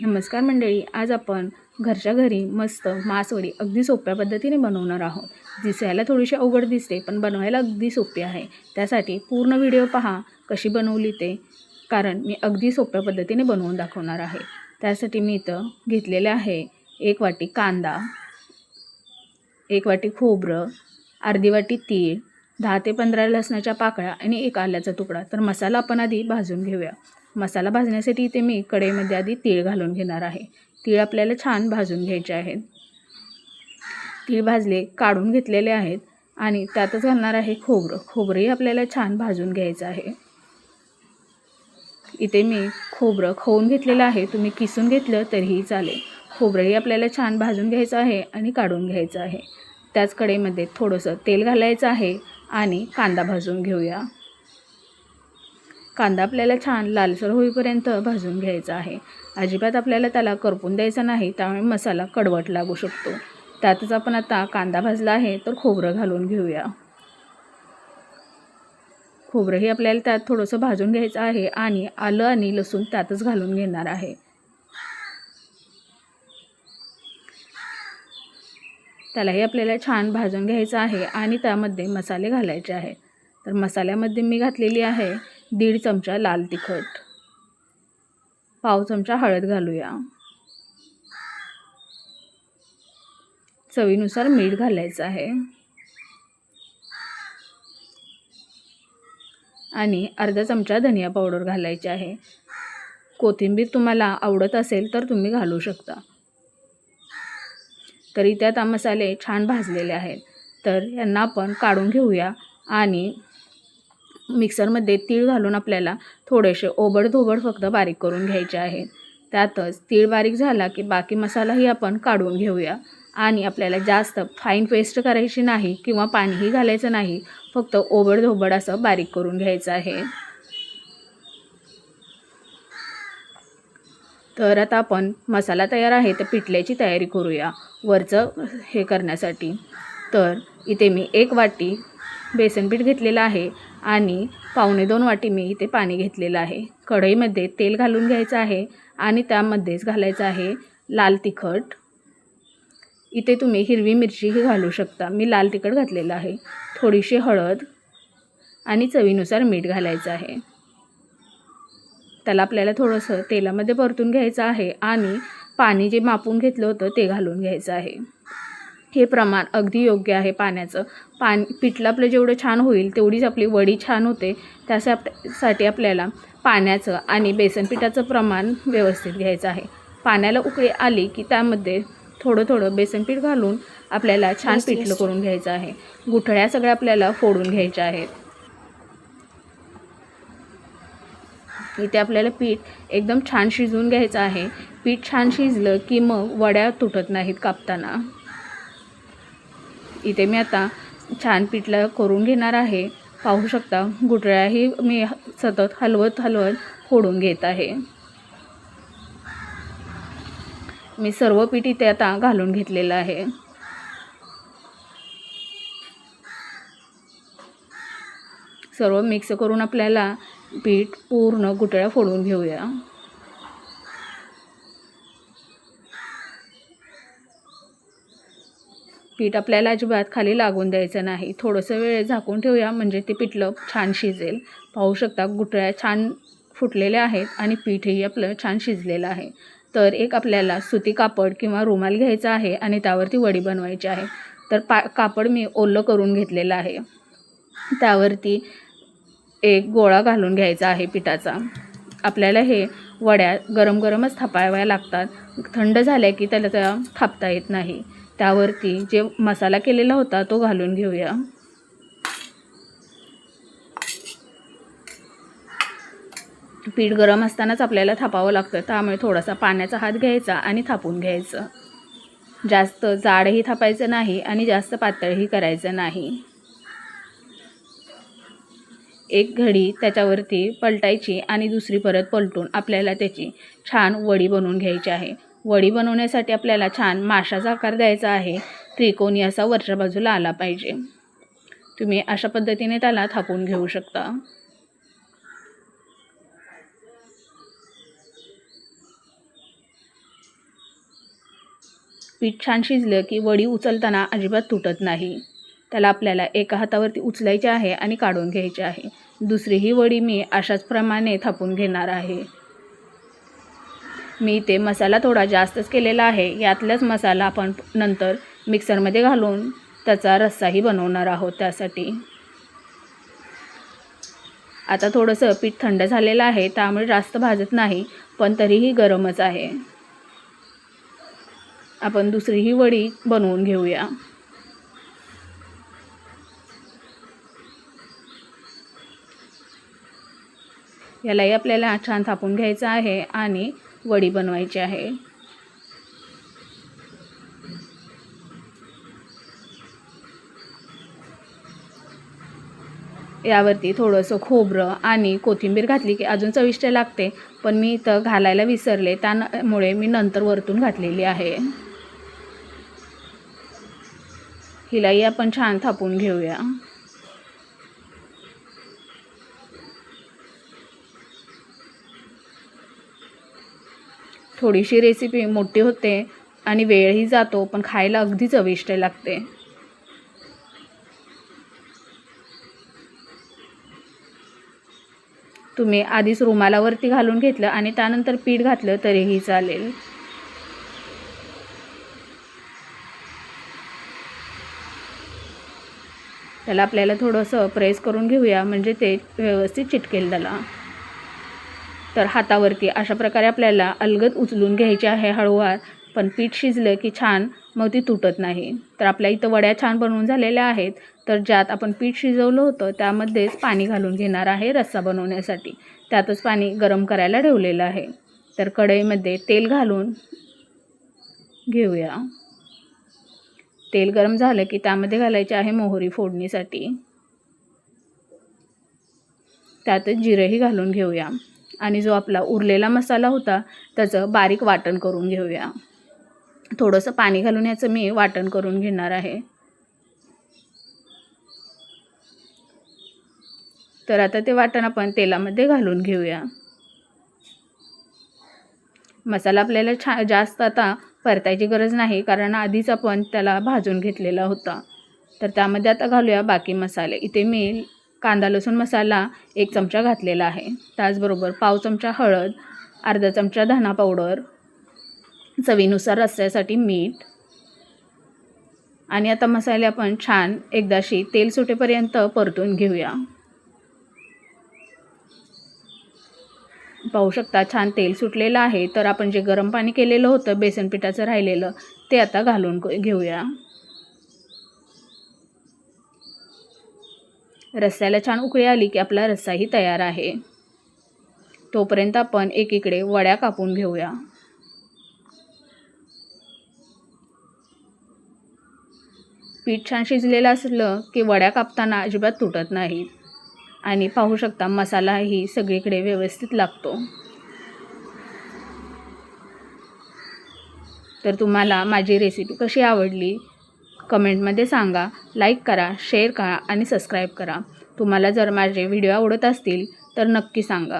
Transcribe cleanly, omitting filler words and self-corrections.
नमस्कार मंडळी, आज आपण घरच्या घरी मस्त मासवडी अगदी सोप्या पद्धतीने बनवणार आहोत. दिसायला थोडीशी अवघड दिसते पण बनवायला अगदी सोपी आहे. त्यासाठी पूर्ण व्हिडिओ पहा कशी बनवली ते, कारण मी अगदी सोप्या पद्धतीने बनवून दाखवणार आहे. त्यासाठी मी इथं घेतलेले आहे 1 वाटी कांदा, 1 वाटी खोबरं, अर्धी वाटी तीळ, 10 ते 15 लसणाच्या पाकळ्या आणि 1 आल्याचा तुकडा. तर मसाला आपण आधी भाजून घेऊया. मसाला भाजण्यासाठी इथे मी कढईमध्ये आधी तीळ घालून घेणार आहे. तीळ आपल्याला छान भाजून घ्यायचे आहेत. तीळ भाजले काढून घेतलेले आहेत आणि त्यातच घालणार आहे खोबरं. खोबरंही आपल्याला छान भाजून घ्यायचं आहे. इथे मी खोबरं खवून घेतलेलं आहे, तुम्ही किसून घेतलं तरीही चालेल. खोबरंही आपल्याला छान भाजून घ्यायचं आहे आणि काढून घ्यायचं आहे. त्याच कढईमध्ये थोडंसं तेल घालायचं आहे आणि कांदा भाजून घेऊया. कांदा आपल्याला छान लालसर होईपर्यंत भाजून घ्यायचा आहे. अजिबात आपल्याला त्याला करपून द्यायचा नाही, त्यामुळे मसाला कडवट लागू शकतो. त्यातच आपण आता कांदा भाजला आहे तर खोबरं घालून घेऊया. खोबरंही आपल्याला त्यात थोडंसं भाजून घ्यायचं आहे आणि आलं आणि लसूण त्यातच घालून घेणार आहे. त्यालाही आपल्याला छान भाजून घ्यायचं आहे आणि त्यामध्ये मसाले घालायचे आहेत. तर मसाल्यामध्ये मी घातलेली आहे 1.5 चमचा लाल तिखट, पाव चमचा हळद घालूया, चवीनुसार मीठ घालायचं आहे आणि अर्धा चमचा धनिया पावडर घालायची आहे. कोथिंबीर तुम्हाला आवडत असेल तर तुम्ही घालू शकता. तरी त्यात मसाले छान भाजलेले आहेत, तर यांना आपण काढून घेऊया आणि मिक्सरमध्ये तीळ घालून आपल्याला थोडेसे ओबडधोबड फक्त बारीक करून घ्यायचे आहे. त्यातच तीळ बारीक झाला की बाकी मसालाही आपण काढून घेऊया आणि आपल्याला जास्त फाईन पेस्ट करायची नाही किंवा पाणीही घालायचं नाही, फक्त ओबडधोबड असं बारीक करून घ्यायचं आहे. तर आता आपण मसाला तयार आहे तर पिठल्याची तयारी करूया वरचं हे करण्यासाठी. तर इथे मी 1 वाटी बेसन पीठ घेतलेलं आहे आणि 1.25 वाटी मी इथे पाणी घेतलेलं आहे. कढईमध्ये तेल घालून घ्यायचं आहे आणि त्यामध्येच घालायचं आहे लाल तिखट. इथे तुम्ही हिरवी मिरचीही घालू शकता, मी लाल तिखट घातलेलं आहे. थोडीशी हळद आणि चवीनुसार मीठ घालायचं आहे. त्याला आपल्याला थोडंसं तेलामध्ये परतून घ्यायचं आहे आणि पाणी जे मापून घेतलं होतं ते घालून घ्यायचं आहे. हे प्रमाण अगदी योग्य आहे पाण्याचं. पिठलं आपलं जेवढं छान होईल तेवढीच आपली वडी छान होते. त्यासाठी आपल्याला पाण्याचं आणि बेसन पिठाचं प्रमाण व्यवस्थित घ्यायचं आहे. पाण्याला उकळी आली की त्यामध्ये थोडं थोडं बेसन पीठ घालून आपल्याला छान पिठलं करून घ्यायचं आहे. गुठळ्या सगळ्या आपल्याला फोडून घ्यायच्या आहेत. इथे आपल्याला पीठ एकदम छान शिजवून घ्यायचं आहे. पीठ छान शिजलं की मग वड्या तुटत नाहीत कापताना. इथे मी आता छान पिठलं करून घेणार आहे. पाहू शकता गुठळ्याही मी सतत हलवत फोडून घेत आहे. मी सर्व पीठ इथे आता घालून घेतलेलं आहे. सर्व मिक्स करून आपल्याला पीठ पूर्ण गुठळ्या फोडून घेऊया. पीठ आपल्याला अजिबात खाली लागून द्यायचं नाही. थोडंसं वेळ झाकून ठेवूया म्हणजे ते पिठलं छान शिजेल. पाहू शकता गुठळ्या छान फुटलेल्या आहेत आणि पीठही आपलं छान शिजलेलं आहे. तर एक आपल्याला सुती कापड किंवा रुमाल घ्यायचा आहे आणि त्यावरती वडी बनवायची आहे. तर कापड मी ओलं करून घेतलेलं आहे. त्यावरती एक गोळा घालून घ्यायचा आहे पिठाचा. आपल्याला हे वड्या गरमच थापाव्या लागतात. थंड झाल्या की त्याला थापता येत नाही. त्यावरती जे मसाला केलेला होता तो घालून घेऊया. पीठ गरम असतानाच आपल्याला थापावं लागतं, त्यामुळे थोडासा पाण्याचा हात घ्यायचा आणि थापून घ्यायचं. जास्त जाडही थापायचं नाही आणि जास्त पातळही करायचं नाही. एक घडी त्याच्यावरती पलटायची आणि दुसरी परत पलटून आपल्याला त्याची छान वडी बनवून घ्यायची आहे. वडी बनवण्यासाठी आपल्याला छान माशाचा आकार द्यायचा आहे. त्रिकोणी असा वरच्या बाजूला आला पाहिजे. तुम्ही अशा पद्धतीने त्याला थापून घेऊ शकता. पीठ छान शिजलं की वडी उचलताना अजिबात तुटत नाही. त्याला आपल्याला एका हातावरती उचलायचे आहे आणि काढून घ्यायचे आहे. दुसरी ही वडी मी अशाच प्रमाणे थापून घेणार आहे. मी इथे मसाला थोडा जास्तच केलेला आहे. यातलाच मसाला आपण नंतर मिक्सरमध्ये घालून त्याचा रस्साही बनवणार आहोत. त्यासाठी आता थोडंसं पीठ थंड झालेलं आहे, त्यामुळे जास्त भाजत नाही, पण तरीही गरमच आहे. आपण दुसरी ही वडी बनवून घेऊया. यालाही आपल्याला छान थापून घ्यायचं आहे आणि वडी बनवायची आहे. यावरती थोडंसं खोबरं आणि कोथिंबीर घातली की अजून चविष्ट लागते, पण मी इथं घालायला विसरले, त्यामुळे मी नंतर वरतून घातलेली आहे. हिलाही आपण छान थापून घेऊया. थोडीशी रेसिपी मोठी होते आणि वेळही जातो, पण खायला अगदी चविष्ट लागते. तुम्ही आधीच रुमालावरती घालून घेतलं आणि त्यानंतर पीठ घातलं तरीही चालेल. त्याला आपल्याला थोडंसं प्रेस करून घेऊया, म्हणजे ते व्यवस्थित चिटकेल त्याला. तर हातावरती अशा प्रकारे आपल्याला अलगद उचलून घ्यायचे आहे हळूवार, पण पीठ शिजलं की छान मग ती तुटत नाही. तर आपल्या इथं वड्या छान बनवून झालेल्या आहेत. तर ज्यात आपण पीठ शिजवलं होतं त्यामध्येच पाणी घालून घेणार आहे रस्सा बनवण्यासाठी. त्यातच पाणी गरम करायला ठेवलेलं आहे. तर कढईमध्ये तेल घालून घेऊया. तेल गरम झालं की त्यामध्ये घालायचे आहे मोहरी फोडणीसाठी. त्यातच जिरेही घालून घेऊया आणि जो आपला उरलेला मसाला होता त्याचं बारीक वाटण करून घेऊया. थोडंसं पाणी घालून याचं मी वाटण करून घेणार आहे. तर आता ते वाटण आपण तेलामध्ये घालून घेऊया. मसाला आपल्याला जास्त आता परतायची गरज नाही, कारण आधीच आपण त्याला भाजून घेतलेला होता. तर त्यामध्ये आता घालूया बाकी मसाले. इथे मी कांदा लसूण मसाला 1 चमचा घातलेला आहे. त्याचबरोबर पाव चमचा हळद, अर्धा चमचा धना पावडर, चवीनुसार रस्स्यासाठी मीठ आणि आता मसाले आपण छान एकदाशी तेल सुटेपर्यंत परतून घेऊया. पाहू शकता छान तेल सुटलेलं आहे. तर आपण जे गरम पाणी केलेलं होतं बेसन पिठाचं राहिलेलं ते आता घालून घेऊया. रस्स्याला छान उकळी आली की आपला रस्साही तयार आहे. तोपर्यंत आपण एकीकडे वड्या कापून घेऊया. पीठ छान शिजलेलं असलं की वड्या कापताना अजिबात तुटत नाहीत आणि पाहू शकता मसालाही सगळीकडे व्यवस्थित लागतो. तर तुम्हाला माझी रेसिपी कशी आवडली कमेंटमध्ये सांगा. लाईक करा, शेअर करा आणि सबस्क्राईब करा. तुम्हाला जर माझे व्हिडिओ आवडत असतील तर नक्की सांगा.